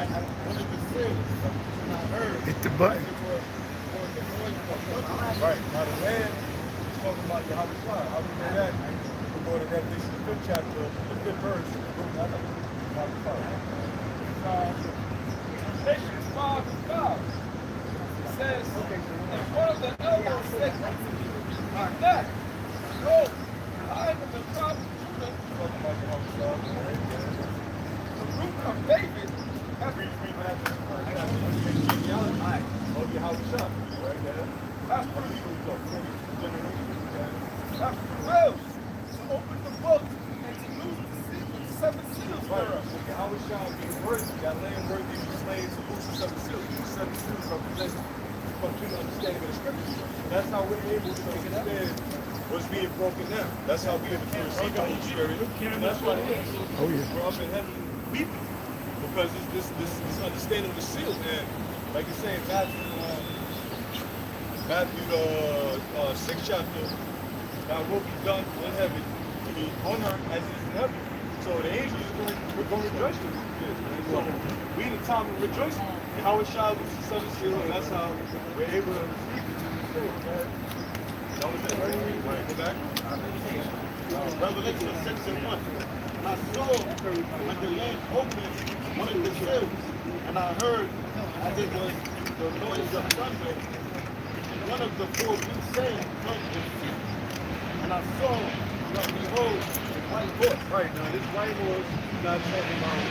one of the sins, and I heard Hit the button. right, now the land is talking about Yahweh Shai. How do we know that? We go to Revelation, the 5th chapter, the 5th verse. Galatians 5:5 says, and one of the elders said, "Eat that. Behold, I am the tribe of Judah, the root of David, have of Yahweh Shai. Right there. That's pretty cool. That's 12 to open the book and to loose the 7 seals Right. thereof." So Yahweh Shai being worthy, that land worthy to be slain to loose the 7 seals. The 7 seals represent complete understanding of the scriptures. That's how we're able to understand what's being broken down. That's how we're able to receive the Holy Spirit. And that's why Oh, yeah. we're up in heaven weeping. Because it's this understanding of the seal. And like you're saying, Matthew the 6th chapter, now will be done in heaven, on earth as it is in heaven. So the angels we're going to rejoice with this. So we in the time of rejoicing. And how it shall with the 7 seal, and that's how we're able to receive it. That was it, right? Go back. Revelation 6:1. And I saw when the land opened one of the seals, and I heard as it was the noise of thunder, and one of the 4 beasts saying, "Come and see." And I saw, and behold, a white horse. Right, now this white horse is not talking about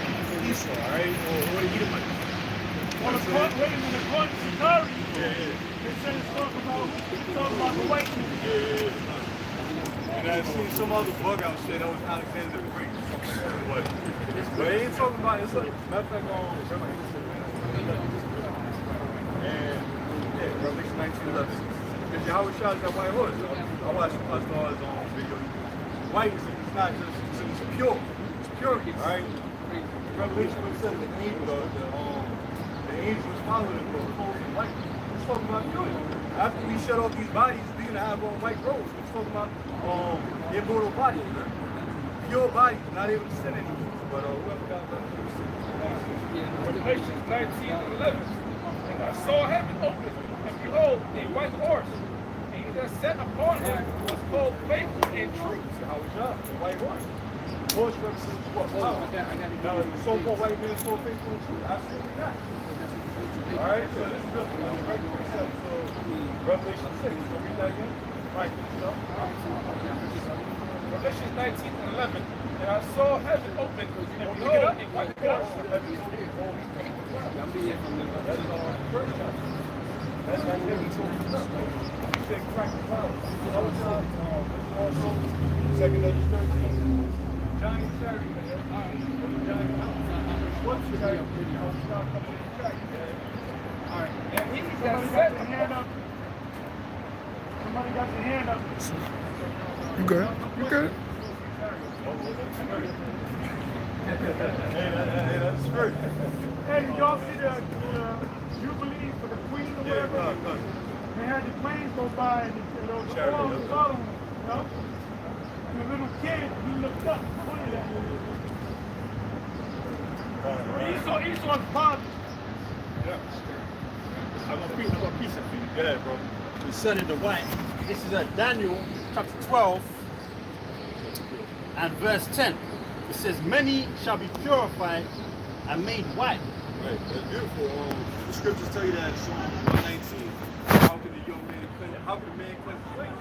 Esau, right? Or the Edomites. On the front, wait a minute, front Shikari. Yeah. It says talking about the white people. And I've seen some other bug out shit that was Alexander the Great. But they ain't talking about it. It's like, matter of fact, and yeah, Revelation 19:11. Because Yahweh Shai is that white horse. I watched Pastor's video. White is not just, it's pure. It's purity, right? Revelation when it says the angel, the angel was following the clothes in white. It's talking about purity. After we shut off these bodies, we're gonna have white robes. It's talking about immortal bodies, right? Pure bodies, not able to sin anymore. But whoever got that, Revelation 19:11. And I saw heaven open, and behold, a white horse. And he that sat upon him was called Faithful and True. how it's up, the white horse. Horse represents what? Power. Now, the so-called white man is so faithful and true? Absolutely not. All right, so this is good. Revelation 6. So read that again. Right. Revelation 19:11. And I saw heaven open, and behold, a white horse. That's right there. He said, crack the clouds. Also, 2 Edges 13. Giant Saturday, man. Giant house. What's your giant? Start coming in the track, man. All right. And he that sat Hand up. Somebody got their hand up. You good? You good? Hey, that's true. Hey, did y'all see the Jubilee for the Queen or Yeah, whatever? They had the planes go by and the Charity, following look. was following them, you know? And the little kid, he looked up, pointed at him. Esau's father. Yeah. I'm gonna piece of it. Go ahead, bro. Concerning the white, this is Daniel chapter 12 and verse 10. It says, "Many shall be purified and made white." Right, that's beautiful. The scriptures tell you that in Psalm 119. How can the young man cleanse? How can a man cleanse his ways?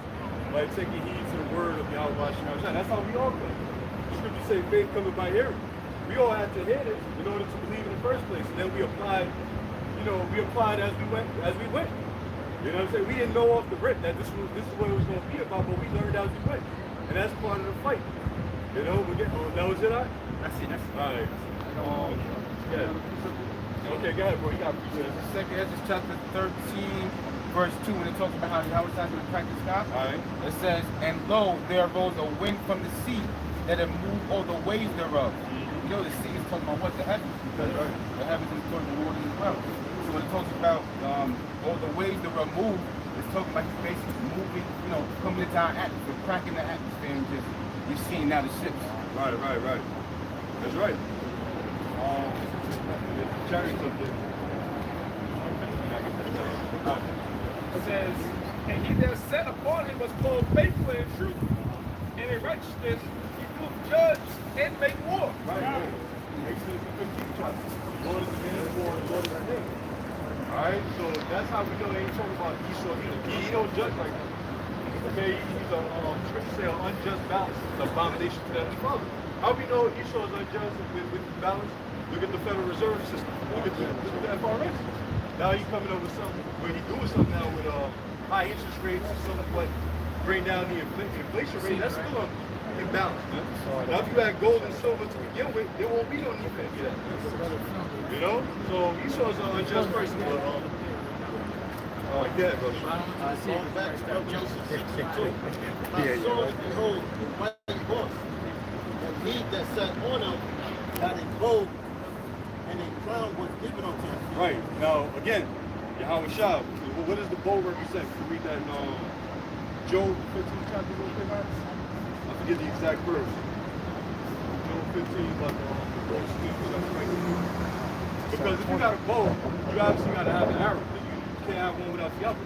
By taking heed to the word of Yahweh Shai. That's how we all cleanse. The scriptures say faith cometh by hearing. We all had to hear it in order to believe in the first place. And then we applied, we applied as we went. You know what I'm saying? We didn't know off the rip that this is what it was going to be about, but we learned as we went. And that's part of the fight. You know, that was it, all right? That's it. All right. Yeah. Okay, go ahead, bro. You got to preach that. 2 Ezra chapter 13, verse 2, when it talks about how Yahweh is going to crack the sky. All right. It says, "And lo, there arose a wind from the sea that had moved all the waves thereof." You know, the sea is talking about what? The heavens. That's right. The heavens is talking about the waters as well. So when it talks about all the waves that were moved, it's talking about basically moving, coming into our atmosphere, cracking the atmosphere, and just, you're seeing now the ships. Right. That's right. chariot up there. It says, and he that sat upon him was called faithful and true, and in righteousness he will judge and make war. Right. Exodus 15 chapter. Lord is the man of war, the Lord is the name. Alright, so that's how we know they ain't talking about Esau. He don't judge like that. Okay, he's a scripture say an unjust balance, it's an abomination to the Father. How we know Esau is unjust with balance? Look at the Federal Reserve System. Look at the FRS. Now he's coming up with something where he's doing something now with high interest rates or something, but bring down the inflation rate. That's still imbalance, man. Now if you had gold and silver to begin with, there won't be no need for that. You know? So Esau's an unjust person. Yeah, brother. Going back to Revelation 62. My soul behold the white horse, and he that sat on him had a gold, and a crown was given unto him. Right. Now, again, Yahweh Shah, what does the bow represent? Can we read that in Job 15 chapter real quick, man? I forget the exact verse. Job 15, but the bow right here. Because if you got a bow, you obviously got to have an arrow. You can't have one without the other.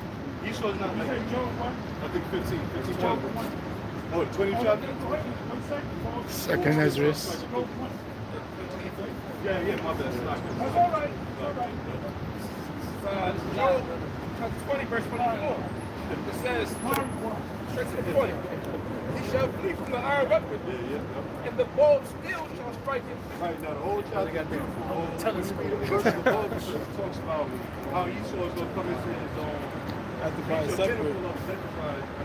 Esau's not like that. I think 15 chapter. Oh, 20 chapter? Second Esdras. Yeah, my bad. It's not good. That's all right. Job chapter 20, verse 24. It says, straight to the point, he shall flee from the iron weapon, and the bow of steel shall strike him. Right, now the whole chapter got the verse above talks about how Esau is going to come into his own. Have to buy separate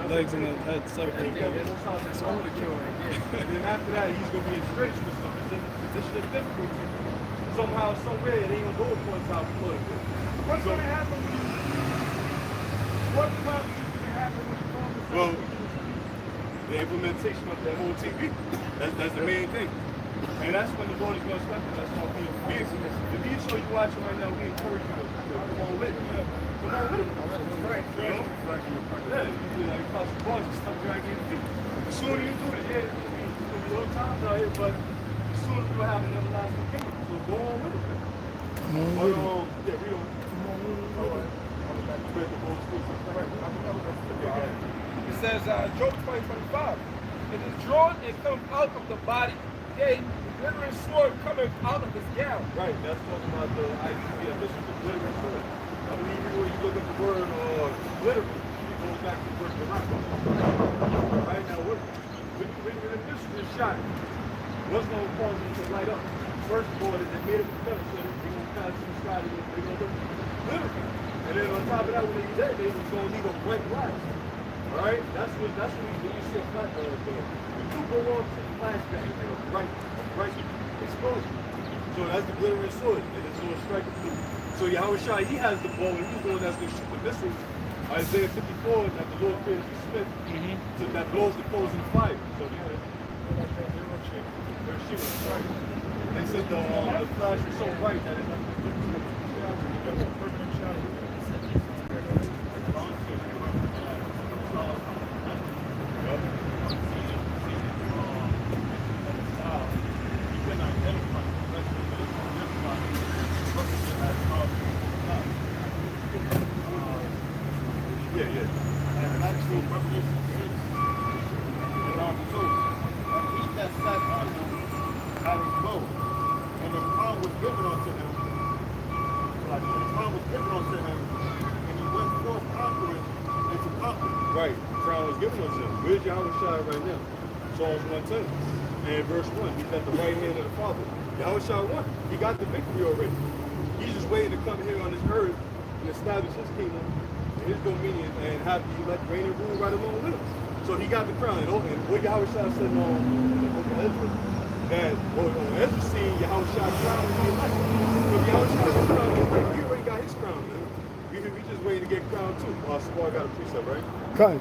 legs and the head separate. And then after that, he's going to be in straits with some position of difficulty. Somehow, somewhere, it ain't going to go upon top flood. What's going to happen when you, what probably is going to happen when you form the Well, the implementation of that whole TV, that's the main thing. And that's when the Lord is going to step in. That's going to be a vehicle. The video show you're watching right now, we encourage you to come on with it. Come on with it. Right. You know? Yeah, you know, it costs the boys and stuff you're getting feet. The sooner you do it, yeah, it's going to be little times out here, but the sooner you'll have an everlasting kingdom. So go on with it. Come on with it. Yeah, we don't. All right. Spread the whole truth. It says, Job 20:25, it is drawn and comes out of the body, yea, the glittering sword cometh out of his gown. Right, that's talking about the idea. This is the glittering sword. I believe when you look at the word glittering, it goes back to the word Quran. Right now, when this is shot, what's going to cause it to light up? First of all, is it made of metal, so they're going to pass the sky, they're going to glitter. And then on top of that, when they dead, they're going to leave a bright flash. All right, that's when you see a flash. The two go on to flashback, bright explosion. So that's the glittering sword, and it's going to strike it through. So Yahweh Shai, he has the bow, and he's the one that's going to shoot the missiles. Isaiah 54, that the Lord created the smith, so that blows the coals in the fire. So they're shooting, right? They said the flash was so bright that it And actually, Revelation 6, around 2, and he that sat on him had a bow, and the crown was given unto him. The crown was given unto him, and he went forth conquering and to conquer. Right, the crown was given unto him. Where's Yahweh Shai right now? Psalms 110. And verse 1, he's at the right hand of the Father. Yahweh Shai won. He got the victory already. He's just waiting to come here on this earth and establish his kingdom and his dominion and have the elect reign and rule right along with him. So he got the crown. And what Yahweh Shai said on the book of Ezra, that Ezra seen Yahweh Shai's crown and the elect. So Yahweh Shai's crown, he already got his crown, man. We just waiting to get crowned too. Sabah got a precept, right?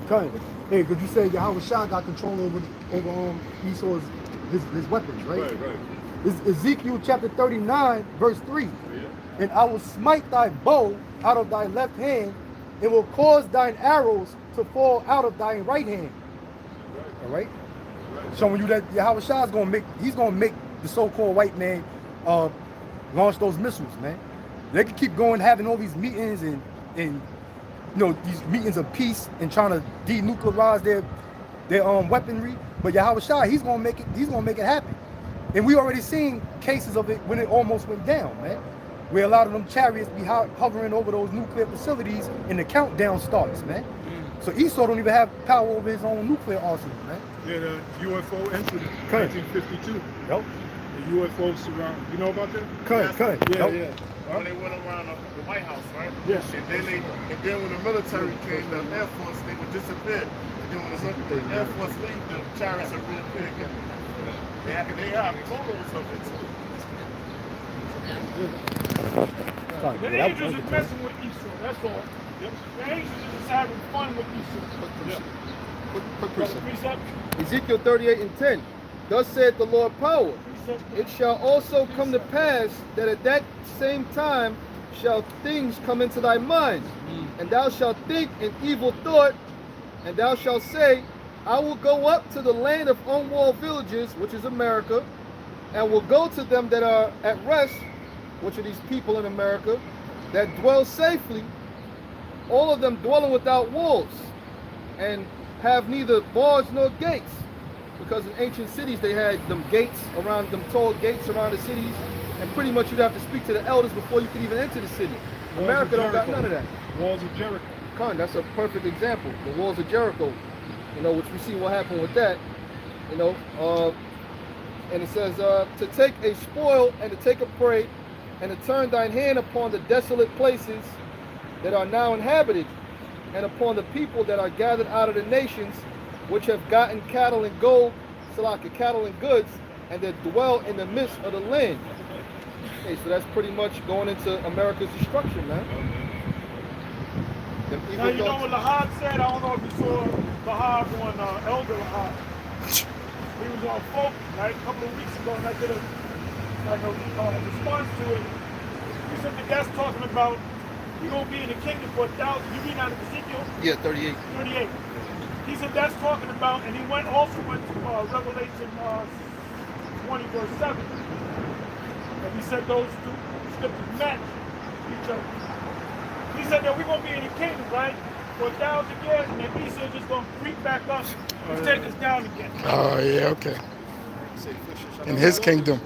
Cut. Hey, could you say Yahweh Shah got control over Esau's his weapons, right? Right. It's Ezekiel chapter 39, verse 3. Yeah. And I will smite thy bow out of thy left hand, and will cause thine arrows to fall out of thy right hand. All right? Showing you that Yahweh Shah is gonna make the so-called white man launch those missiles, man. They can keep going, having all these meetings and these meetings of peace and trying to denuclearize their weaponry. But Yahweh Shai, he's gonna make it happen. And we already seen cases of it when it almost went down, man. Where a lot of them chariots be hovering over those nuclear facilities and the countdown starts, man. So Esau don't even have power over his own nuclear arsenal, man. Yeah, the UFO incident, Correct. 1952. Yep. The UFO surround. You know about that? Correct. Yeah, Yep. yeah. When they went around the White House, right? Yes. And then when the military came, the Air Force, they would disappear. And then when the Air Force leave, the chariots are reappear again. They have photos of it too. The angels are messing with Esau, that's all. The angels are just having fun with Esau. Quick precept. Precept. Ezekiel 38:10. Thus saith the Lord power. It shall also come to pass that at that same time shall things come into thy mind, and thou shalt think an evil thought, and thou shalt say, I will go up to the land of unwalled villages, which is America, and will go to them that are at rest, which are these people in America, that dwell safely, all of them dwelling without walls, and have neither bars nor gates. Because in ancient cities they had them gates around, them tall gates around the cities, and pretty much you'd have to speak to the elders before you could even enter the city. America don't got none of that. Walls of Jericho. Khan, that's a perfect example. The walls of Jericho, which we see what happened with that, and it says to take a spoil and to take a prey, and to turn thine hand upon the desolate places that are now inhabited, and upon the people that are gathered out of the nations, which have gotten cattle and gold, cattle and goods, and that dwell in the midst of the land. Okay, so that's pretty much going into America's destruction, man. Now you know what Lahab said? I don't know if you saw Lahab on Elder Lahab. He was on Folk, right, a couple of weeks ago, and I did a response to it. He said that that's talking about you're going to be in the kingdom for 1,000. You read out of Ezekiel? Yeah, 38. 38. He said that's talking about, and he also went to Revelation 20 verse 7. And he said those two scriptures match each other. He said that we're going to be in the kingdom, right, for 1,000 years, and then Esau just going to creep back up and take us down again. Oh, yeah, okay. In his kingdom.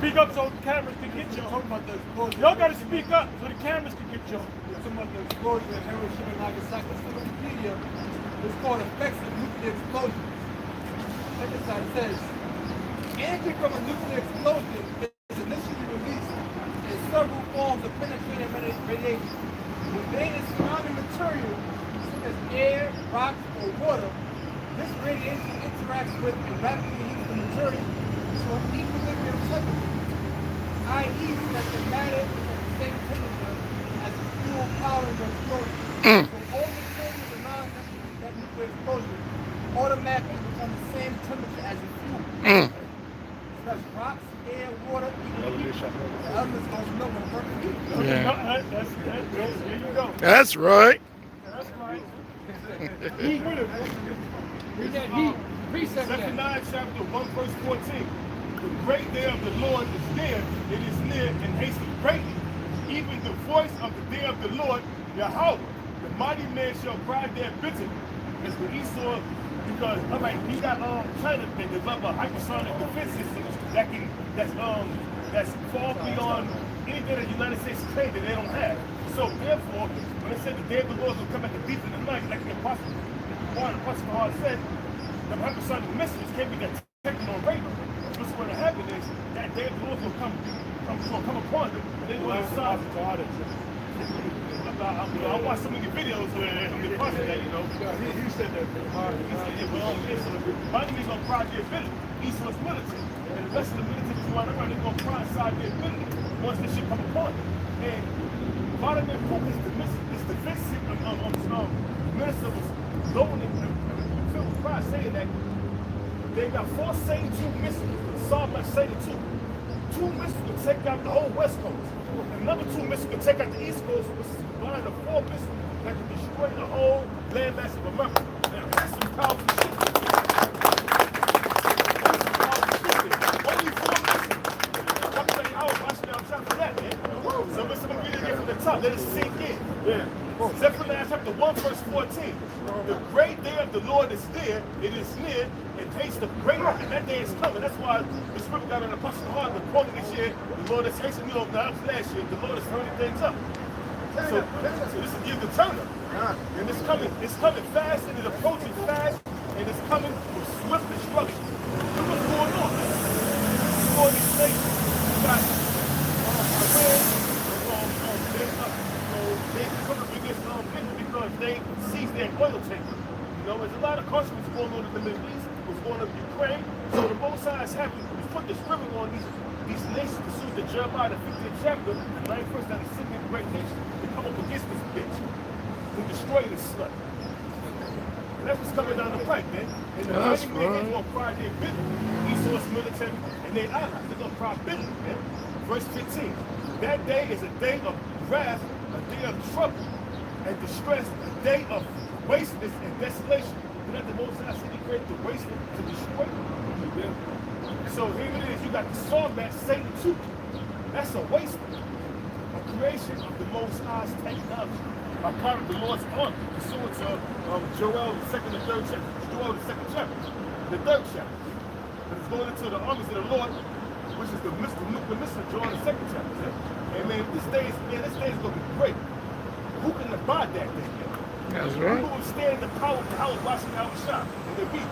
Speak up so the cameras can get you. Y'all got to speak up so the cameras can get you. Some of the explosion in Hiroshima and Nagasaki. Wikipedia is called effects of nuclear explosion. Check this out. It says, energy from a nuclear explosion is initially released in several forms of penetrating radiation. Within its surrounding material, such as air, rocks, or water, this radiation interacts with and rapidly heats the material to an equilibrium temperature, i.e. that the matter is at the same temperature as the fuel powering the explosion. So all materials around that nuclear explosion automatically become the same temperature as the fuel. That's rocks, air, water, even heat. The elements don't know when working. Yeah. There you go. That's right. That's right. Heat. Read that heat. Reset that. Zephaniah chapter 1 verse 14. The great day of the Lord is near, it is near and hasty greatly. Even the voice of the day of the Lord, Yahweh, the mighty man shall cry there bitterly. That's what Esau, because he got China that developed a hypersonic defense system that's far beyond anything that the United States claim that they don't have. So therefore, when it said the day of the Lord will come at the deep in the night, like the Apostle Paul said, the hypersonic missiles can't be detected on radar. What's going to happen is that day of the Lord will come upon them. And they will decide. I watched so many videos where the person that, he said that my enemy's going to pride their ability. Esau's military. And the rest of the military is running around, they're going to pride inside their ability once this shit come upon them. And Vladimir Putin is the defense minister was blowing it filled with pride saying that they got 4 Satan 2 missiles, Saab like Satan 2. 2 missiles to take out the whole West Coast. And another 2 missiles to take out the East Coast, which is one of the 4 missiles that can destroy the whole landmass of America. Now, that's some powerful shit. That's some powerful shit. Only 4 minutes. I'm saying, I was watching on top of that, man. So listen, I'm reading it from the top. Let it sink in. Yeah. Zephaniah chapter 1, verse 14. The great day of the Lord is near, it is near, and taste the great, and that day is coming. That's why the Spirit got an apostle heart, the quoting this year, the Lord is hastening, you know, that was last year, the Lord is turning things up. So this is the turner. And it's coming fast, and it's approaching fast, and it's coming with swift destruction. Look what's going on. For these states, you got Iran, they couldn't be against people because they seized their oil tanker. You know, there's a lot of conflicts going on in the Middle East, what's going on in Ukraine. So the both sides have to put the scrimmage on these nations to suit the Jeremiah, the 50th chapter, the 91st, that is sitting in great nations to come up against this bitch, to destroy this slut. And that's what's coming down the pipe, man. And the mighty men ain't gonna cry their bitter. Esau's military and their allies, they're gonna cry bitterly, man. Verse 15. That day is a day of wrath, a day of trouble and distress, a day of wasteness and desolation. And that the Most High said he created the wasteland to destroy them. So here it is, you got the storm that Satan too. That's a wasteland. A creation of the Most High's technology. A part of the Lord's arm, pursuant to Joel, the 2nd and 3rd chapter. Joel, the 2nd chapter. The 3rd chapter. But it's going into the armies of the Lord, which is the nuclear missile, Joel, the 2nd chapter. And man, this day is going to be great. Who can abide that day? That's right. Who will stand the power of the house watching our shop and the beats? It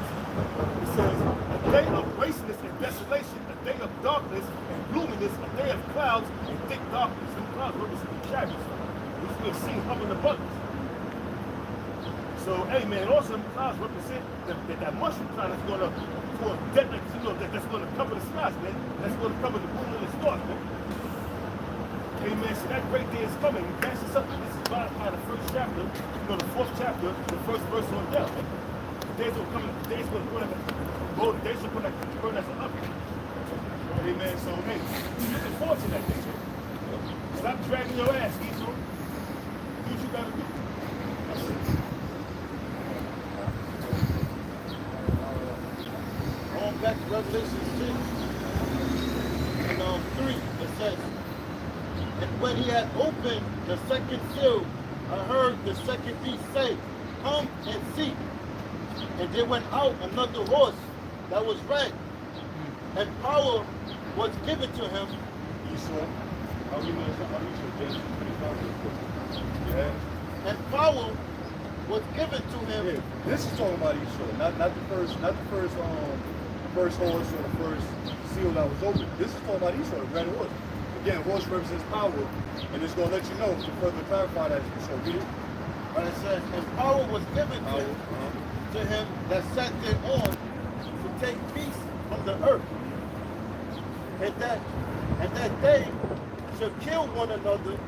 says, a day of wasteness and desolation, a day of darkness and gloominess, a day of clouds and thick darkness. And clouds represent the chariots, which we have seen hovering above us. So, hey man, also the clouds represent that mushroom cloud that's going to for detonate, you know, that's going to cover the skies, man. That's going to cover the moon and the stars, man. Amen. So that great day is coming. We catch this up. This is by the 1st chapter, you know, the 4th chapter, the 1st verse on down. The days will come, the days will burn the days will burn as an oven. Amen. So, hey, looking forward to that day. Stop dragging your ass, Esau. Do what you gotta do. Going back to Revelation 6 and 3, it says, and when he had opened the 2nd seal, I heard the 2nd beast say, come and see. And there went out another horse that was red, and power was given to him. Esau. How you know Genesis 25? Yeah. And power was given to him. Yeah. This is talking about Esau, not the first horse or the first seal that was opened. This is talking about Esau, the red horse. Again, horse represents power, and it's going to let you know to further clarify that. So read it. And it says, and power was given to him that sat thereon to take peace from the earth, and that they should kill one another,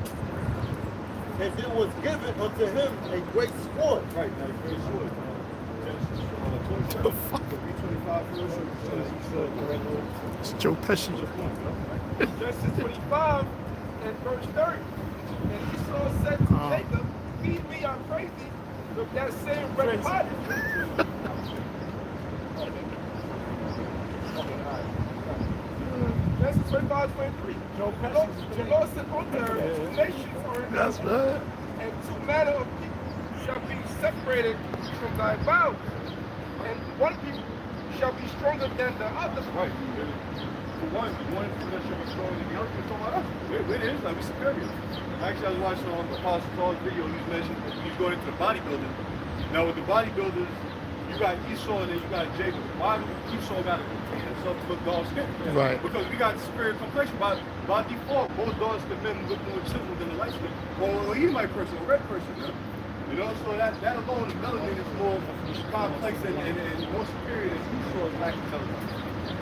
and there was given unto him a great sword. Right, now a great sword. Genesis 25. It's Joe Pesci. Genesis 25 and verse 30. And Esau said to Jacob, feed me, I pray thee, with that same red pottage. Genesis 25, 23. The Lord said unto her, 2 nations are in That's right. and 2 manner of people shall be separated from thy bowels, and one people shall be stronger than the other. Right. For one that should be stronger than the other. It's talking about us. We're the Israelites. We're superior. Actually, I was watching on Apostle Paul's video. He was mentioning he's going into the bodybuilding. Now, with the bodybuilders, you got Esau and then you got Jacob. Why do Esau got to contain himself to look dark skinned? Right. Because we got superior complexion. By default, most dark skinned men look more chiseled than the light skinned. Or he might person, a red person. You know, so that alone, the melanin is more complex and more superior than Esau's lack of intelligence.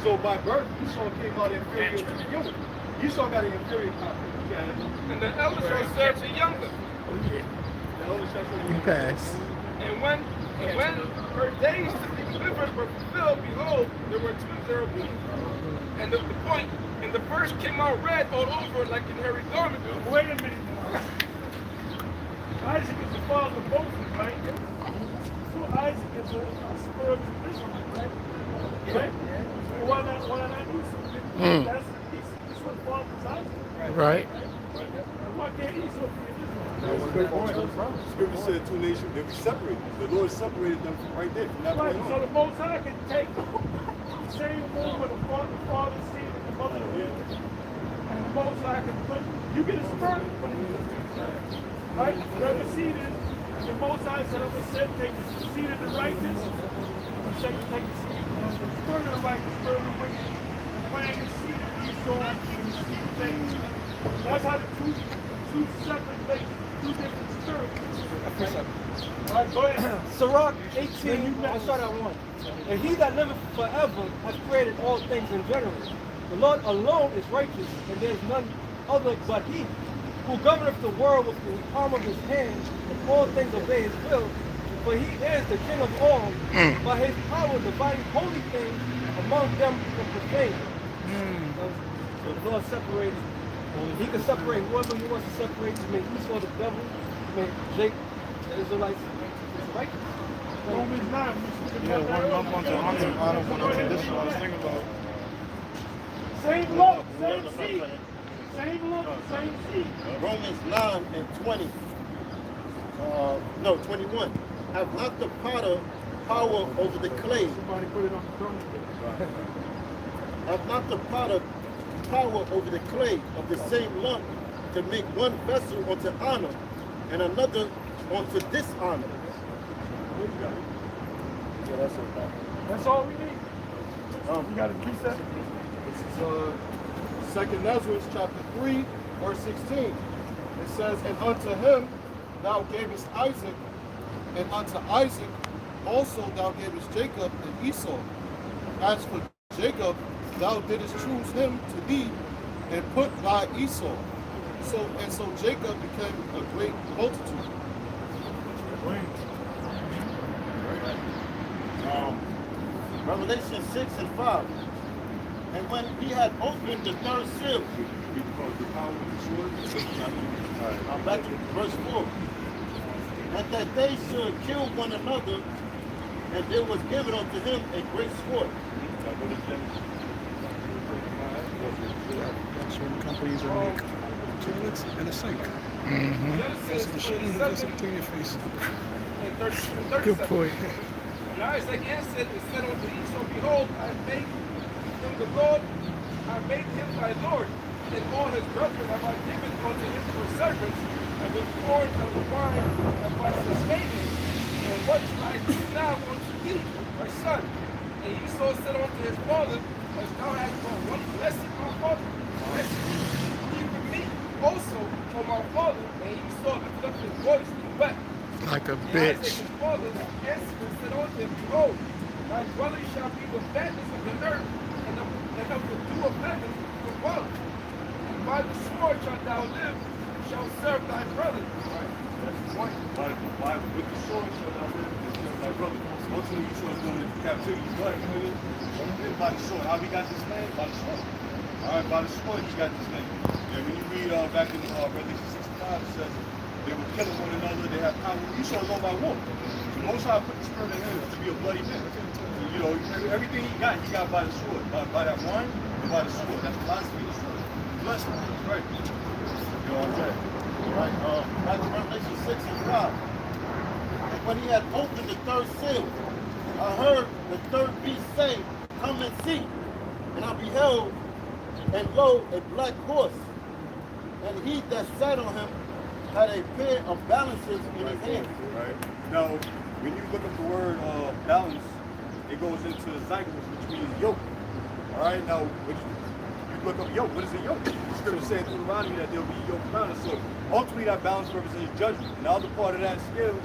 So by birth, Esau came out inferior to the younger. Esau got an inferior complex. And the elder shall serve the younger. The elder shall serve the younger. Pass. And when her days to be delivered were fulfilled, behold, there were 2 cherubims. And the point, and the first came out red all over like an hairy garment. Wait a minute. Isaac is the father of Moses, right? So Isaac is a spiritual Israelite, right? Right? So why not Esau? That's Esau's father is Isaac. Right. And why can't Esau be an Israelite? That's a good point. Scripture said two nations, they'll be separated. The Lord separated them from right there. From that Right, point so on. the Most High can take the same form with the father's seed and the mother's seed, and the Most High can put, you get a sperm, right? Whatever seed is, the Most High said, I'm going to take the seed of the righteous, I'm going to take the seed of the spirit of the righteous, spirit of the wicked, and plant the seed of Esau and the seed of Jacob. That's how the two separate things, two different spirits. All right, go ahead. Sirach 18, I'll start at 1. And he that liveth forever has created all things in general. The Lord alone is righteous, and there is none other but he, who governeth the world with the palm of his hand, and all things obey his will. For he is the king of all, by his power dividing holy things among them that profane. So the Lord separated. He can separate whoever he wants to separate. He made Esau the devil, he made Jacob the Israelites. It's righteous. Romans 9. Yeah, one month on honor, one unconditional. I was thinking about. Same law, same seed. Same law, same seed. Romans 9 and 20. No, 21. Have not the potter power over the clay? Somebody put it on the throne. Have not the potter power over the clay of the same lump to make one vessel unto honor and another unto dishonor? Yeah, that's okay. That's all we need. You got a precept? This is 2 Ezra chapter 3, verse 16. It says, and unto him thou gavest Isaac, and unto Isaac also thou gavest Jacob and Esau. As for Jacob, thou didst choose him to thee, and put by Esau. So Jacob became a great multitude. Revelation 6 and 5. And when he had opened the third seal, back to verse 4. And that they should kill one another, and there was given unto him a great sword. That's when companies will make toilets and a sink. That's a machine that doesn't clean your face. Good point. And Isaac answered and said unto Esau, behold, I have made him the Lord, I have made him thy Lord, and all his brethren have I given unto him for servants, and with corn and with wine have I sustained him. And what I do now unto thee, my son? And Esau said unto his father, as thou hast but one blessing, my father, bless even me also for my father. And Esau lifted up his voice and wept. Like a And bitch. Isaac his father answered and said unto him, behold, thy dwelling shall be the fatness of the earth, and of the dew of heaven the well. And by the sword shalt thou live, and shalt serve thy brother. That's the point. By with the sword shall thou live and serve thy brother. Ultimately, Esau is going into captivity. But by the sword. How we got this land? By the sword. All right, by the sword, he got this land. And when you read back in Revelation 65, it says they were killing one another. They have power. Esau go by war. So Most High put the spirit in him to be a bloody man. You know, everything he got by the sword. By that wine and by the sword. That's the philosophy of the sword. Bless him. Right. You know what I'm saying? Right, back to Revelation 6 and 5. And when he had opened the third seal, I heard the third beast say, come and see. And I beheld, and lo, a black horse. And he that sat on him had a pair of balances in his hand. Right. Now, when you look up the word balance, it goes into cycles, which means yoke. All right. Now, when you look up yoke, what is a yoke? The scripture said through Deuteronomy that there will be yoke around us. So ultimately, that balance represents judgment. And the other part of that scale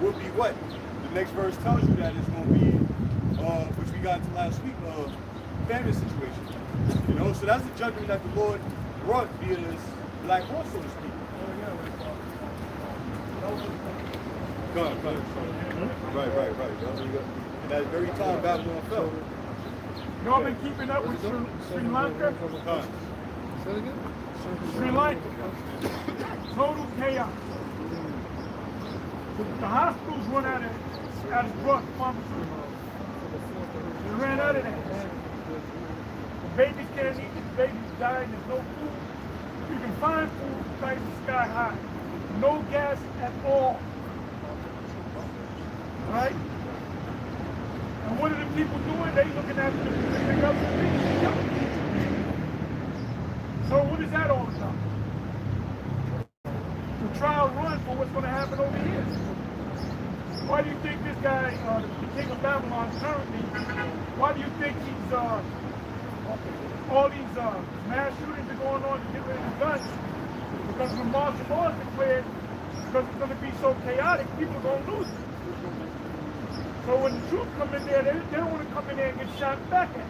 will be what? The next verse tells you that it's going to be, which we got into last week, famine situation. You know, so that's the judgment that the Lord brought via this black horse, so to speak. Right. And at the very time Babylon fell. Y'all been keeping up with Sri Lanka? Sri Lanka. Total chaos. The hospitals run out of drug pharmaceuticals. They ran out of that. The babies can't eat, the babies dying, there's no food. You can find food, the price is sky high. No gas at all. Right? And what are the people doing? They looking at the government. So what is that all about? The trial run for what's going to happen over here. Why do you think this guy, the king of Babylon currently, why do you think he's, all these mass shootings are going on to get rid of the guns? Because when martial law is declared, because it's going to be so chaotic, people are going to lose it. So when the troops come in there, they don't want to come in there and get shot back at.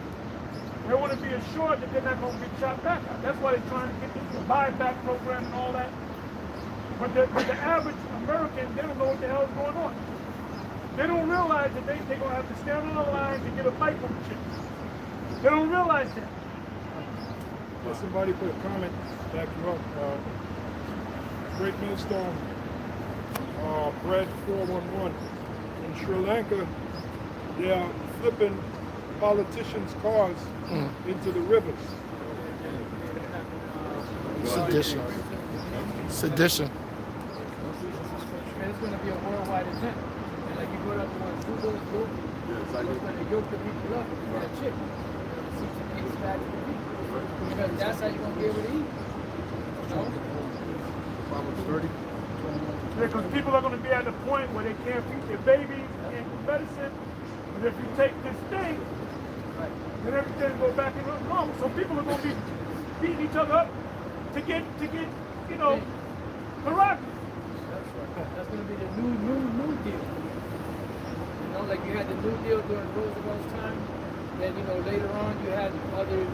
They want to be assured that they're not going to get shot back at. That's why they're trying to get the buyback program and all that. But the average American, they don't know what the hell is going on. They don't realize that they're going to have to stand on the line to get a microchip. They don't realize that. Well, somebody put a comment back you up. Great Millstone, Bread 411. In Sri Lanka, they are flipping politicians' cars into the rivers. Sedition. Sedition. And it's going to be a worldwide event. And like you go up to one Google, it's going to yoke the people up with that chip. See some things back to the people. Because that's how you're going to be able to eat. You know? Proverbs 30. Because people are going to be at the point where they can't feed their babies and medicine. But if you take this thing, then everything will go back in normal. So people are going to be beating each other up to get, you know, prerogative. That's right. That's going to be the new deal. You know, like you had the New Deal during Roosevelt's time. Then, you know, later on you had other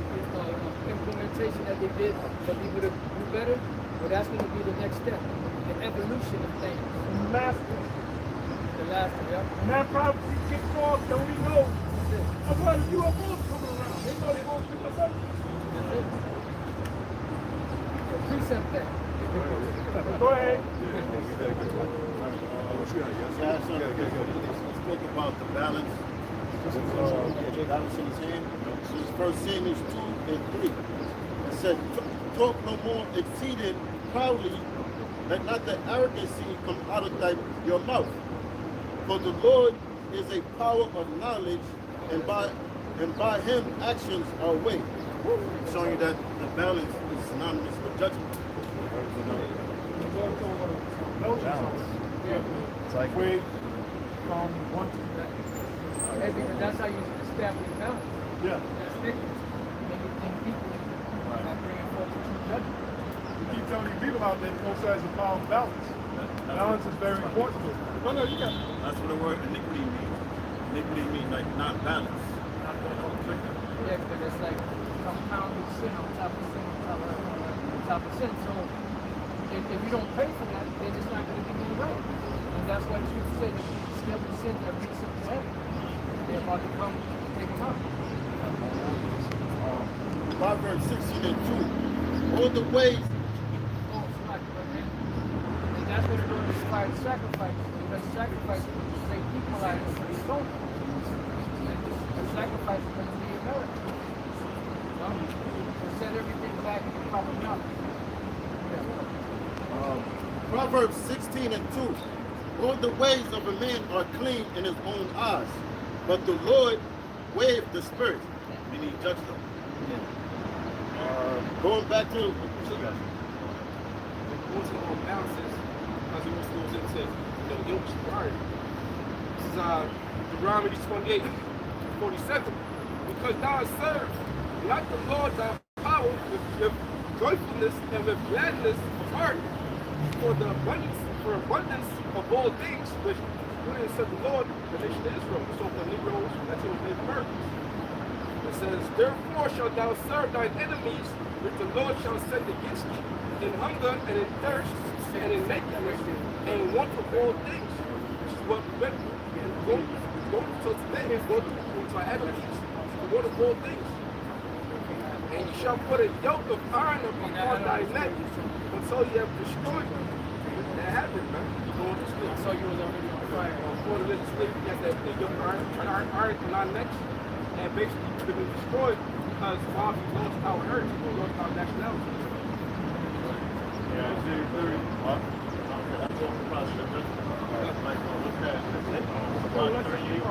implementation that they did for people to do better. Well, that's going to be the next step. The evolution of things. The last one. The last one, yeah. And that prophecy kicks off, don't we know? That's why the UFOs coming around. They know they're going to pick us up. That's it. So precept that. Go ahead. Spoke about the balance. Balance in his hand. This is 1 Samuel 2:3. It said, talk no more exceeding proudly, let not the arrogancy come out of your mouth. For the Lord is a power of knowledge, and by him actions are weighed. Showing you that the balance is synonymous with judgment. It's like we one to Hey, because that's how you establish balance. yeah. That's it. Make it think people are bringing forth the true judgment. We keep telling you people out there both sides of power and balance. Balance is very important to us. No, you got it. That's what the word iniquity means. Iniquity means like not balance. Yeah, because it's like compounded sin on top of sin on top of sin. So if you don't pay for that, then it's not going to be any right. And that's why the scripture said that every sin that makes it to heaven, they're about to come take them up. Proverbs 16:2. All the ways. Oh, it's not good. And that's what it Lord requires sacrifice. Because sacrifice is to say equalize for the soul. And sacrifice is going to be America. So set everything back in the proper knowledge. Proverbs 16:2. All the ways of a man are clean in his own eyes, but the Lord weigheth the spirit, meaning he judged them. Going back to balances, as it goes into yoke sparring. This is Deuteronomy 28:47. Because thou hast served not the Lord thy power with joyfulness and with gladness of heart, for abundance of all things, which when said the Lord, the nation of Israel, so the Negroes, that's what they heard. It says, therefore shalt thou serve thine enemies, which the Lord shall send against thee, in hunger and in thirst and in nakedness and in want of all things, which is what we went through. So today is going to our enemies, the want of all things. And you shall put a yoke of iron upon thy neck until you have destroyed them. That happened, man. You go on the split. I saw you was already on fire. Before the little split, you got that yoke iron on our necks. And basically, you could be destroyed because Bobby lost our heritage, or lost our nationality. Yeah, it's very. That's all the process. Like, what's that? About 38.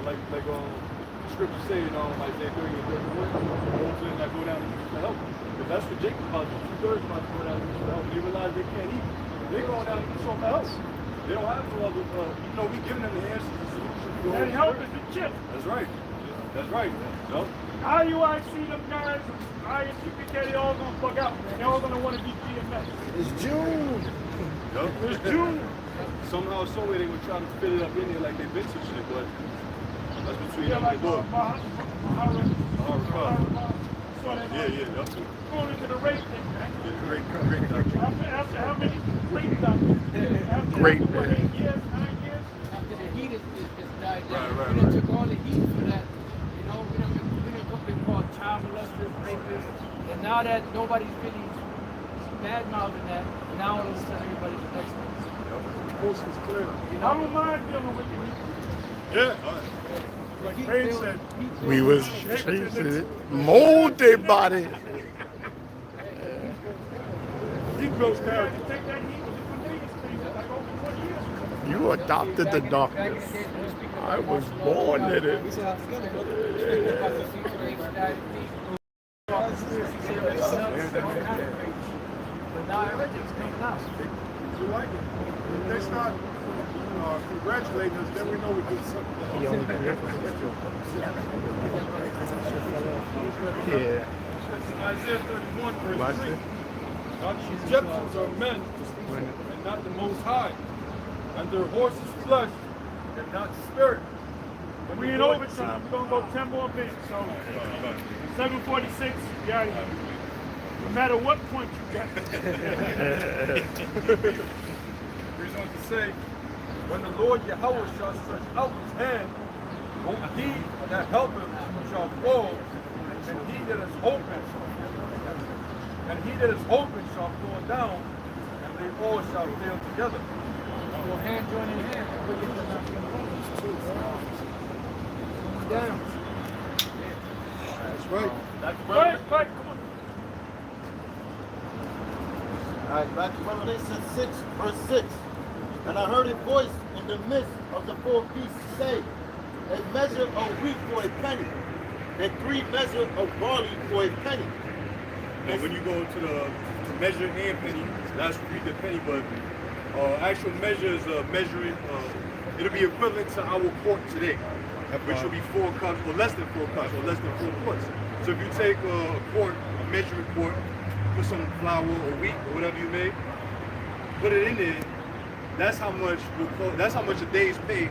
Like scripture say, Isaiah 30 and 31, those that go down and use for help. Because that's what Jacob about to do. 2/3 about to go down and use for help. They realize they can't eat. They're going down and use for help. They don't have no other, we giving them the answers and solutions. And help is the chip. That's right. That's right. Yup. IUIC, them guys, ISUPK, they all gonna bug out. They all gonna want to be DMS. It's June. Yup. It's June. Somehow, some way they would try to fit it up in there like they been some shit, but that's between them like and the Lord. Yeah, yup. Going into the race thing, man. Yeah, great doctrine. After how many great doctors? Great, after man. 8 years, 9 years? After the heat is died down, Right, we done took all the heat for that. We done been called child molesters, rapists, and now that nobody's really bad mouthing that, now all of a sudden everybody's the next one. The coast is clear. I don't mind dealing with the heat. Yeah. Like Payne said, We was chasing it. Molded body. he built character. Take that heat with the Canadian thing like over 20 years. You adopted the darkness. I was born in it. But now everything's coming out. You like it? If they start congratulating us, then we know we did something. Yeah. Isaiah 31, verse Watch 3. it. God's Egyptians are men, and not the Most High, and their horses flesh, and not spirit. And we in overtime. We're going to go 10 more minutes. So, 7:46, we out of here. No matter what point you got. Here's on to say, when the Lord Yahweh shall stretch out his hand, he that helpeth shall fall, and he that is hoping, shall fall down, and they all shall fail together. Your hand join in hand. Down. That's right. That's Right, come on. All right, back to Revelation 6, verse 6. And I heard a voice in the midst of the four beasts say, a measure of wheat for a penny, and 3 measures of barley for a penny. And when you go to the measure and penny, that's read the penny, but actual measure is measuring, it'll be equivalent to our quart today, which will be 4 cups, or less than 4 cups, or less than 4 quarts. So if you take a quart, a measuring quart, put some flour or wheat or whatever you make, put it in there, that's how much a day's pay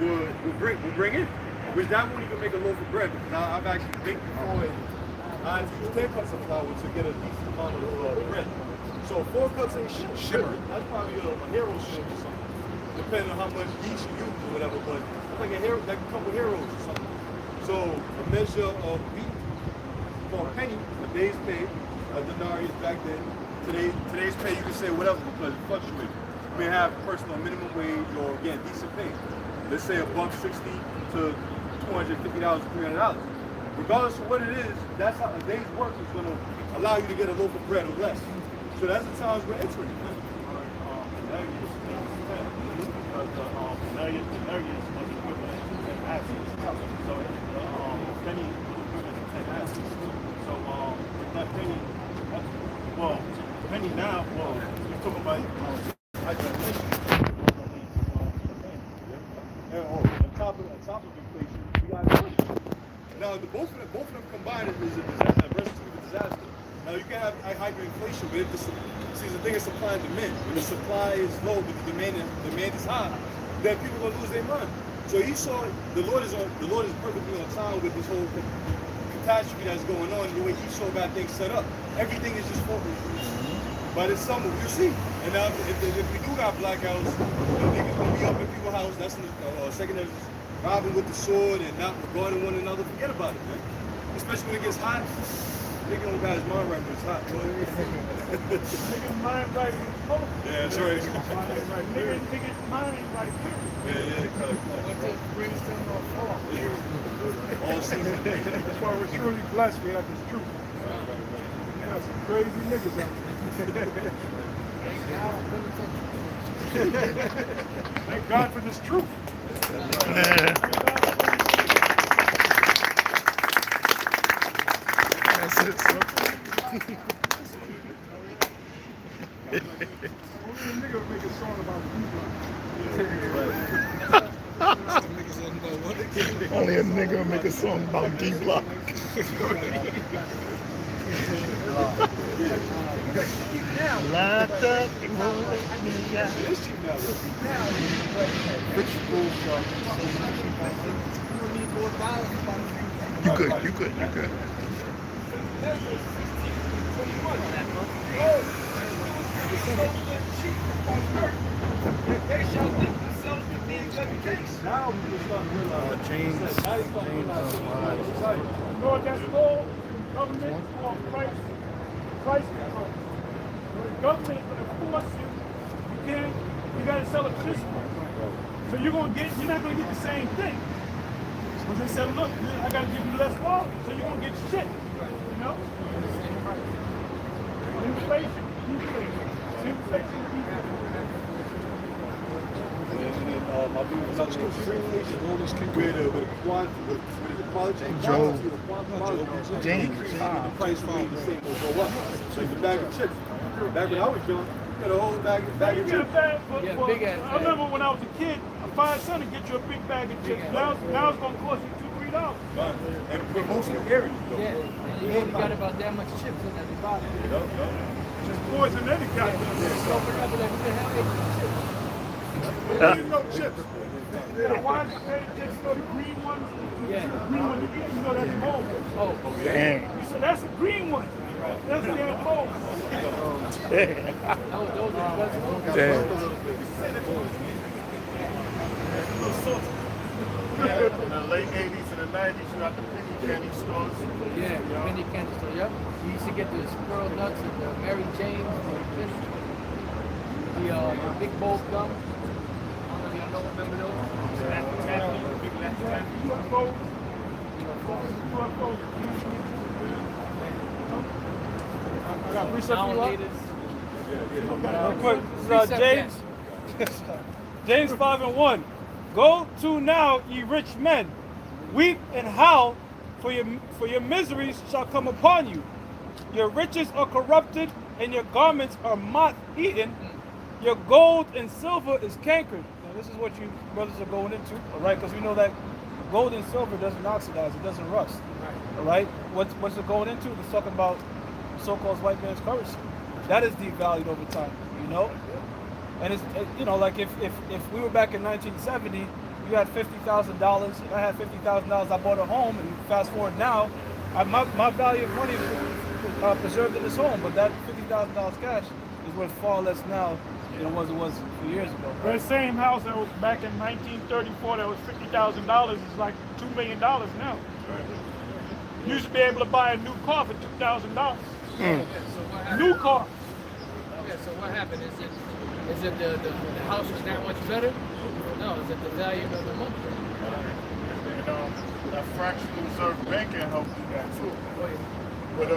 will bring in. Which that won't even make a loaf of bread, because I've actually baked before and I use 10 cups of flour to get a decent amount of bread. So 4 cups ain't shimmer. That's probably a hero shimmer or something. Depending on how much yeast you use or whatever, but it's like like a couple heroes or something. So a measure of wheat for a penny, a day's pay, a denarius back then. Today's pay you can say whatever because it fluctuates. You may have personal minimum wage or again decent pay. Let's say $1.60 to $250, $300. Regardless of what it is, that's how a day's work is going to allow you to get a loaf of bread or less. So that's the times we're entering. Penny now, you're talking about on top of inflation, we got inflation. Now, both of them combined is a disaster, versus a disaster. Now, you can have hyperinflation, but see, the thing is supply and demand. When the supply is low, but the demand is high, then people are gonna lose their mind. So he saw the Lord is perfectly on time with this whole catastrophe that's going on. The way he saw that thing set up, everything is just focused. By this summer, we'll see. And now, if we do got blackouts, niggas gonna be up in people's house. That's the second is robbing with the sword and not regarding one another. Forget about it, man. It's especially when it gets hot. Nigga don't got his mind right, but it's hot. Nigga's mind right in his phone. Yeah, that's right. Nigga's mind ain't right. All season. That's why we're truly blessed, man. That's true. Got some crazy niggas out there. Thank God for this truth. That's it. Only a nigga would make a song about Only a nigga will make a song about D Block. Locked up, You good, you good, you good. Now people start to realize James. Lord, that's all government or price control. The government is going to force you. You gotta sell it for this one. So you're not gonna get the same thing. But they said, look, I gotta give you less quality, so you're gonna get shit. You know? Inflation. my people was up where the quality James. the price remained the same or go up. Like the bag of chips. Back when I was young, you got a whole bag of chips. I remember when I was a kid, a $5 to get you a big bag of chips. Now it's gonna cost you $2-3. And for most of the areas, though. Yeah, and you only got about that much chips in at the bottom. Just poison any kind of no chips. Yeah, the ones that chips, the green ones. Yeah. The green one you get, you know that's mold. Oh, Damn. So that's a green one. That's a damn mold. those are the best ones. Damn. In the late 80s and the 90s, you got the penny candy stores. Yeah, penny candy store, yep. We used to get the squirrel nuts and the Mary Jane's, the big bowl gum. Y'all don't remember those? I got precept for you up. Real Quick, this is James. James 5:1. Go to now, ye rich men, weep and howl, for your miseries shall come upon you. Your riches are corrupted, and your garments are moth-eaten. Your gold and silver is cankered. Now, this is what you brothers are going into, all right? Because we know that gold and silver doesn't oxidize, it doesn't rust, all right? What's it going into? It's talking about so-called white man's currency. That is devalued over time, you know? And it's, like if we were back in 1970, you had $50,000, and I had $50,000, I bought a home, and fast forward now, my value of money is preserved in this home, but that $50,000 cash is worth far less now than it was a few years ago. That same house that was back in 1934 that was $50,000 is like $2 million now. You used to be able to buy a new car for $2,000. New car. Okay, so what happened? Is it the house was that much better? No, is it the value of the money? That fractional reserve banking helps you that too. Where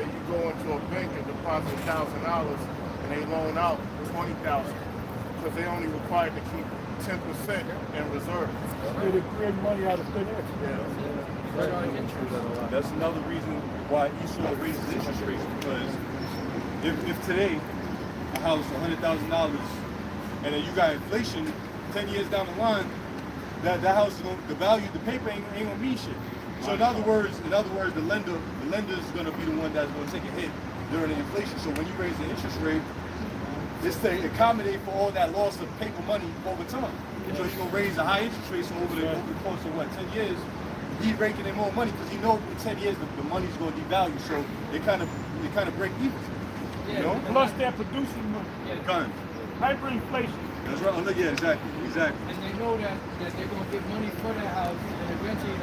you go into a bank and deposit $1,000 and they loan out $20,000 because they only required to keep 10% in reserve. They create money out of thin air. That's another reason why Esau raises interest rates, because if today a house $100,000 and then you got inflation 10 years down the line, that house is the value of the paper ain't gonna mean shit. So in other words, the lender is gonna be the one that's gonna take a hit during the inflation. So when you raise the interest rate, it's to accommodate for all that loss of paper money over time. So you're gonna raise a high interest rate, so over the course of 10 years, he's raking in more money because he knows in 10 years the money's gonna devalue. So they kind of break even. You know? Plus they're producing money. Kind. Hyperinflation. That's right. Yeah, exactly. And they know that they're going to get money for that house, and eventually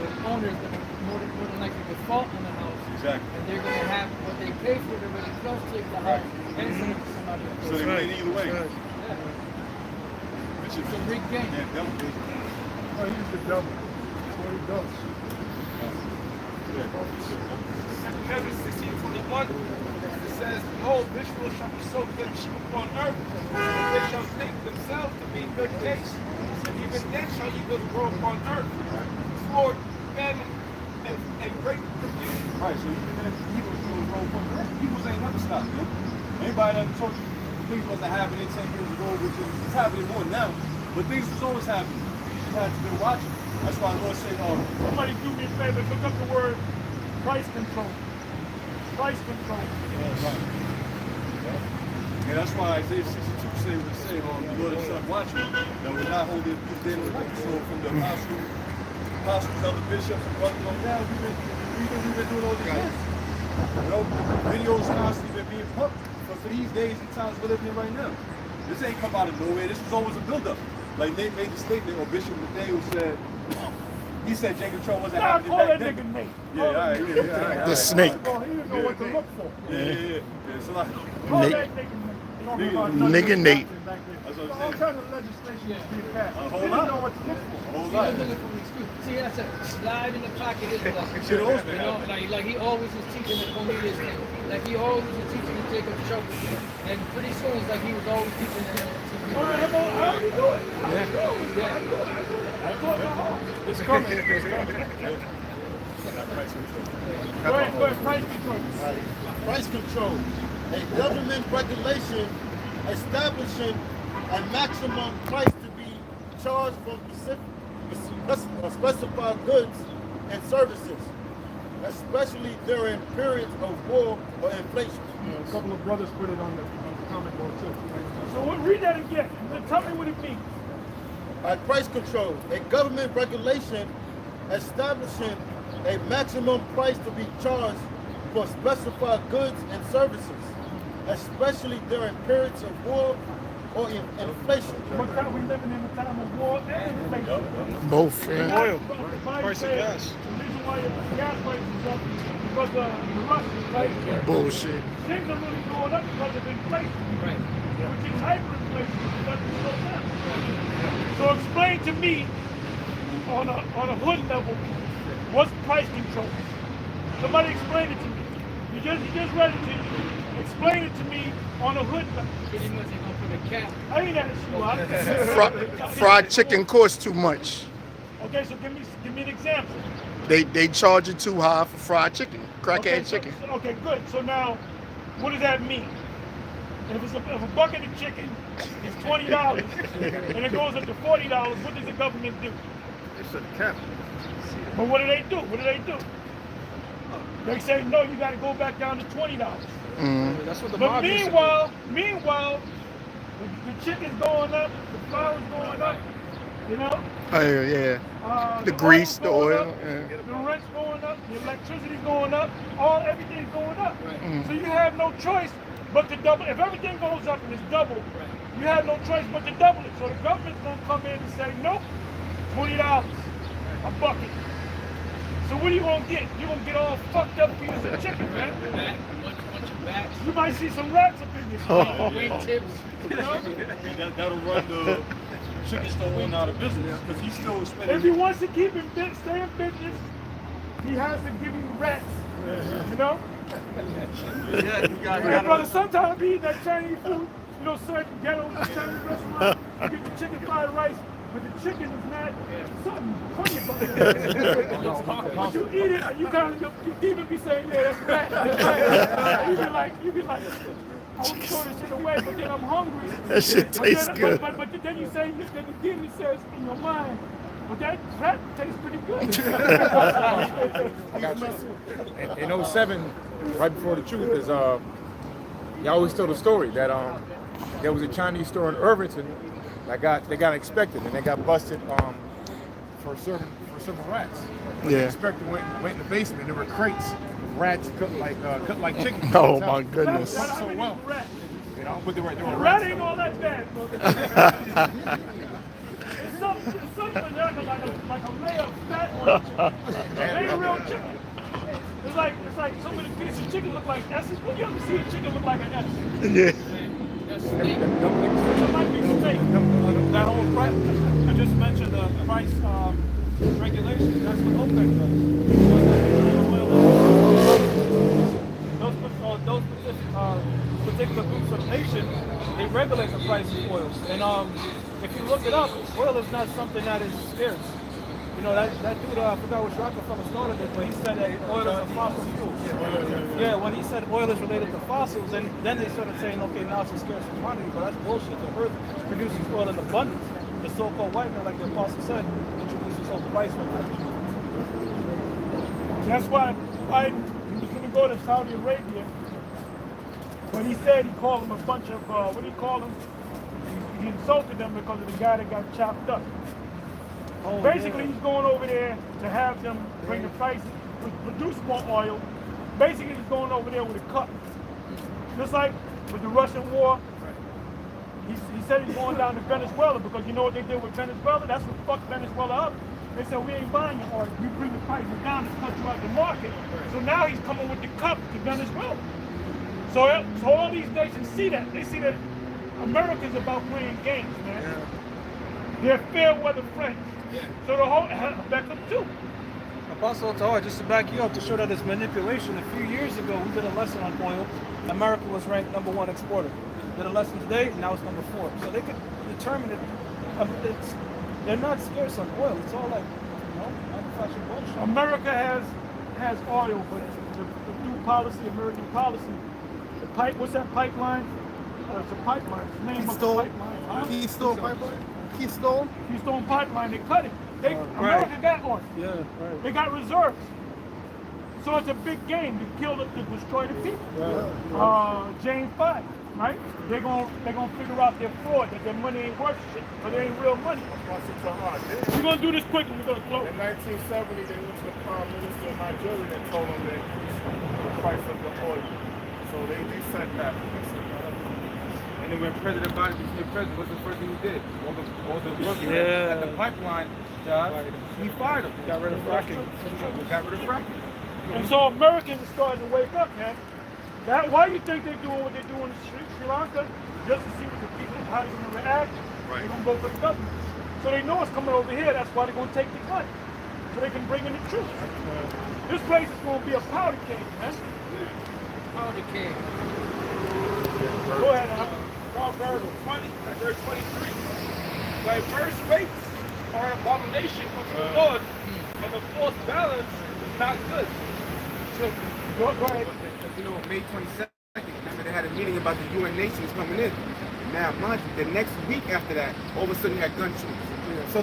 the owner's going to more than likely default on the house. Exactly. And they're going to have what they pay for it already plus take the house and send it to somebody else. So they win either way. Yeah. Which It's a rigged game. Yeah, double game. Oh, he's the devil. That's what he does. Genesis 16:21, it says, behold, Israel shall be so good sheep upon earth, that they shall think themselves to be good cakes, and even then shall evil grow upon earth, sword, famine, and great confusion. Right, so even if evil still roll from that, evils ain't never stopped, man. Anybody that told you things wasn't happening 10 years ago, which is happening more now, but things was always happening. You had to be watching. That's why the Lord said, Somebody do me a favor, look up the word price control. Price control. and that's why Isaiah 62 say what it say, the Lord himself watching, that we're not holding peace daily with the soul from the apostles, elder bishops, and brothers on down. We've been doing all these things. You know, videos constantly been being pumped for these days and times we're living in right now. This ain't come out of nowhere. This was always a buildup. Like Nate made the statement, or Bishop Nathaniel said, he said J Control wasn't happening Call back that then. nigga Nate. Yeah, all right, yeah, all right. The snake. He didn't know what to look for. Yeah. So like, Call Nate. that nigga Nate. Nigga Nate. that's what All I'm saying. kind of legislation is being passed. A He whole didn't lot. know what to look for. A whole See, lot. they're looking for an excuse. See, that's a slide in the pocket Israelite. Shit always been You know, happening. like he always was teaching the Cornelius thing. Like he always was teaching the Jacob trouble. And pretty soon it's like he was always teaching them. I already do it. It's coming. It's coming. Go ahead, price control. Price control, a government regulation establishing a maximum price to be charged for specified goods and services, especially during periods of war or inflation. A couple of brothers put it on the comment board too. So read that again. And then tell me what it means. Price control, a government regulation establishing a maximum price to be charged for specified goods and services, especially during periods of war or inflation. What time we living in the time of war and inflation? Both, yeah. Oil. Price Price of gas. The reason why your gas prices is up is because of the Russians, right? Bullshit. Things are really going up because of inflation. Right. Which is hyperinflation. It doesn't slow down. So explain to me on a hood level what's price control. Somebody explain it to me. You just read it to you. Explain it to me on a hood level. Pretty much they're going to put a cap. I ain't at you. Fried chicken costs too much. Okay, so give me an example. They charge you too high for fried chicken, crackhead chicken. Okay, good. So now, what does that mean? If a bucket of chicken is $20 and it goes up to $40, what does the government do? They said cap. But what do they do? They say, no, you got to go back down to $20. That's what the But mob used to do. meanwhile, the chicken's going up, the flour's going up, you know? Oh yeah. The oil's grease, the going oil. up, Yeah. the rent's going up, the electricity's going up, everything's going up. Mm. So you have no choice but to double. If everything goes up and it's double, you have no choice but to double it. So the government's gonna come in and say, nope, $20 a bucket. So what are you gonna get? You're gonna get all fucked up pieces of chicken, man. Bunch of bats. You might see some rats up in your Wing tips. You know? That'll run the chicken store owner out of business because he's still spending. If he wants to keep him stay in business, he has to give you rats. You know? Yeah, brother, sometimes we eat that Chinese food, you know, certain ghetto Chinese restaurant, you get the chicken fried rice, but the chicken is not something funny about it. But you eat it, and you kind of, you even be saying, yeah, that's rat. You be like, I want to throw this shit away, but then I'm hungry. That shit tastes good. But then you say, then the demon says in your mind, but that rat tastes pretty good. I got you. In 07, right before the truth, is you always tell the story that there was a Chinese store in Irvington that they got inspected and they got busted for serving rats. The Yeah. inspector went in the basement. There were crates of rats cut like chicken. Oh my goodness. That's So well. rat. You know, but there were The rat rats. ain't all that bad, brother. something like a layer of fat on the chicken. It ain't real chicken. It's like so many pieces of chicken look like S's. When you ever see a chicken look like an S? Yeah. It might be steak. That whole price. I just mentioned the price regulations. That's what OPEC does. Those particular groups of nations, they regulate the price of oil. And if you look it up, oil is not something that is scarce. You know, that dude, I forgot which Rockefeller started it, but he said that oil is a fossil fuel. Yeah, when he said oil is related to fossils, and then they started saying, okay, now it's a scarce commodity, but that's bullshit. The earth produces oil in abundance. The so-called white man, like the apostle said, introduces whole price regulation. That's why Biden was going to go to Saudi Arabia, but he said he called them a bunch of, what do you call them? He insulted them because of the guy that got chopped up. Basically, he's going over there to have them bring the price, produce more oil. Basically, he's going over there with a cup. Just like with the Russian war, he said he's going down to Venezuela because you know what they did with Venezuela? That's what fucked Venezuela up. They said, we ain't buying your oil. We bring the prices down to cut you out the market. So now he's coming with the cup to Venezuela. So all these nations see that. They see that America's about playing games, man. They're fair weather friends. So the whole back up too. Apostle Tahar, just to back you up, to show that it's manipulation. A few years ago, we did a lesson on oil. America was ranked #1 exporter. Did a lesson today, now it's #4. So they could determine it. They're not scarce on oil. It's all like, manufactured bullshit. America has oil, but the new policy, American policy, the pipe. What's that pipeline? It's a pipeline. It's the name of the pipeline. Huh? Keystone pipeline? Keystone pipeline. They cut it. America got oil. Yeah, right. They got reserves. So it's a big game to kill to destroy the people. James 5, right? They're gonna figure out their fraud, that their money ain't worth shit, but it ain't real money. We're gonna do this quick and we're gonna close. In 1970, they went to the Prime Minister of Nigeria and told him that the price of the oil. So they reset that. And then when President Biden became president, what's the first thing he did? All the workers at the pipeline job, he fired them. Got rid of fracking. Got rid of fracking. And so Americans are starting to wake up, man. Why do you think they're doing what they're doing in Sri Lanka? Just to see what the people, how they're going to react. They're going to vote for the government. So they know it's coming over here. That's why they're going to take the money. So they can bring in the troops. This place is going to be a powder keg, man. Powder keg. Go ahead, Al. Proverbs 20, verse 23. Diverse rates are an abomination unto the Lord, and the false balance is not good. So, go ahead. You know, May 22nd, remember they had a meeting about the UN nations coming in. Now, mind you, the next week after that, all of a sudden you had gun troops. So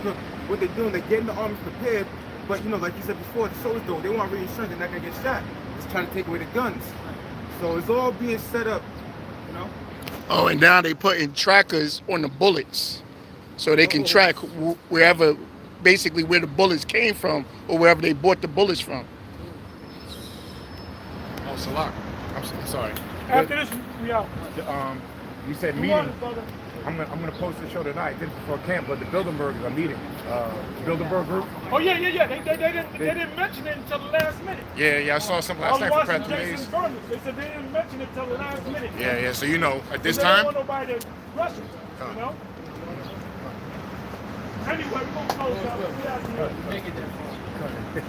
what they're doing, they're getting the armies prepared, but you know, like you said before, the soldiers though, they want reinsurance, they're not gonna get shot. It's trying to take away the guns. So it's all being set up, you know. Oh, and now they putting trackers on the bullets, so they can track wherever, basically where the bullets came from, or wherever they bought the bullets from. Oh, Salah. I'm sorry. After this, we out. You said meeting. I'm gonna post the show tonight, just before camp. But the Bilderberg is a meeting. Bilderberg group. Oh yeah. They didn't mention it until the last minute. Yeah, I saw some last night for press release. They said they didn't mention it until the last minute. Yeah. So you know, at this they time. Don't want nobody to rush it. You know. Anyway, we're gonna close out. We out here. Make it there.